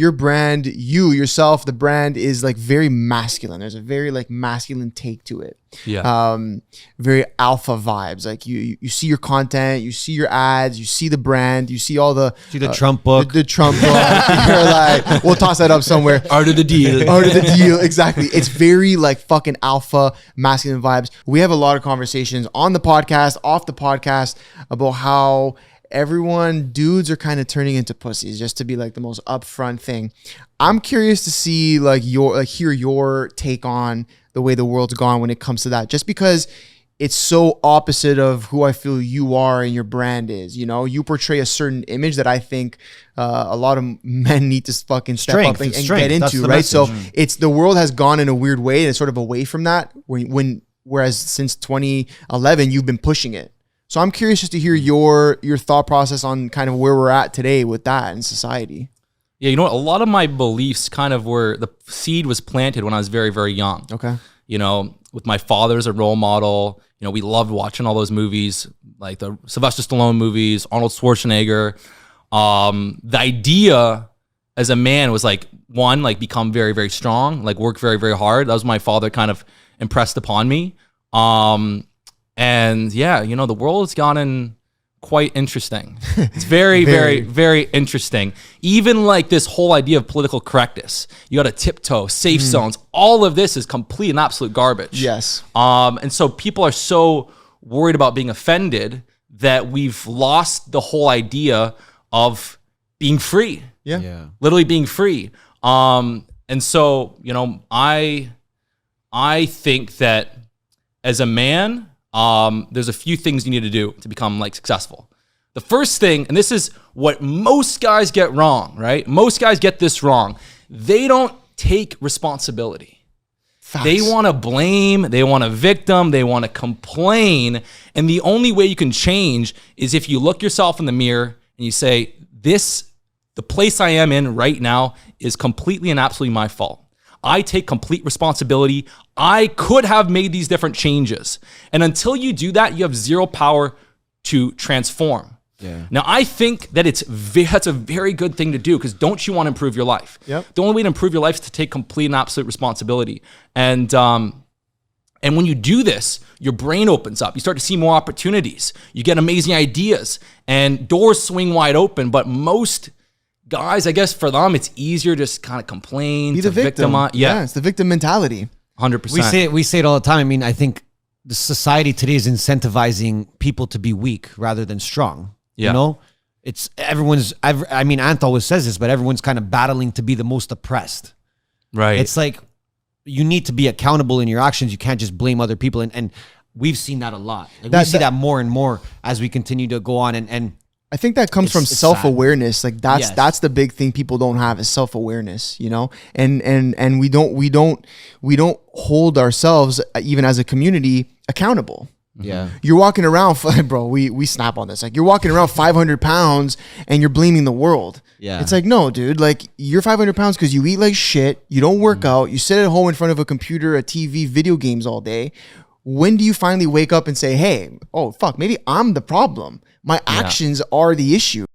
your brand, yourself, the brand is like very masculine. There's a very like masculine take to it. Yeah. Very alpha vibes. Like you see your content, you see your ads, you see the brand, you see all the Trump book. the Trump book. You're like, we'll toss that up somewhere. Art of the deal. Art of the deal. Exactly. It's very like fucking alpha masculine vibes. We have a lot of conversations on the podcast, off the podcast, about how dudes are kind of turning into pussies, just to be like the most upfront thing. I'm curious to see hear your take on the way the world's gone when it comes to that, just because it's so opposite of who I feel you are and your brand is. You know, you portray a certain image that I think a lot of men need to fucking step up and get into, right? Message. So it's the world has gone in a weird way and it's sort of away from that. Whereas since 2011, you've been pushing it. So I'm curious just to hear your thought process on kind of where we're at today with that in society. Yeah, you know what? A lot of my beliefs kind of were, the seed was planted when I was very, very young. Okay. You know, with my father as a role model, you know, we loved watching all those movies, like the Sylvester Stallone movies, Arnold Schwarzenegger. The idea as a man was like, one, like become very, very strong, like work very, very hard. That was my father kind of impressed upon me. And yeah, you know, the world has gotten quite interesting. It's very, very, very interesting. Even like this whole idea of political correctness, you got to tiptoe, safe zones. All of this is complete and absolute garbage. Yes. And so people are so worried about being offended that we've lost the whole idea of being free. Yeah. Literally being free. And so, you know, I think that as a man, there's a few things you need to do to become like successful. The first thing, and this is what most guys get wrong, right? Most guys get this wrong. They don't take responsibility. Facts. They want to blame, they want to victim, they want to complain. And the only way you can change is if you look yourself in the mirror and you say, the place I am in right now is completely and absolutely my fault. I take complete responsibility. I could have made these different changes. And until you do that, you have zero power to transform. Yeah. Now, I think that that's a very good thing to do, because don't you want to improve your life? Yep. The only way to improve your life is to take complete and absolute responsibility. And when you do this, your brain opens up. You start to see more opportunities. You get amazing ideas and doors swing wide open. But most guys, I guess for them, it's easier to just kind of complain, be the victim. Yeah, it's the victim mentality. 100%. We say it all the time. I mean, I think the society today is incentivizing people to be weak rather than strong. Yeah. You know, I mean, Ant always says this, but everyone's kind of battling to be the most oppressed. Right. It's like, you need to be accountable in your actions. You can't just blame other people. And we've seen that a lot. Like we see that more and more as we continue to go on. And I think that comes from self-awareness. Like that's the big thing people don't have is self-awareness, you know? And we don't hold ourselves, even as a community, accountable. Yeah. You're walking around, bro, we snap on this. Like you're walking around 500 pounds and you're blaming the world. Yeah. It's like, no, dude, like you're 500 pounds because you eat like shit. You don't work out. You sit at home in front of a computer, a TV, video games all day. When do you finally wake up and say, hey, oh, fuck, maybe I'm the problem. My actions are the issue.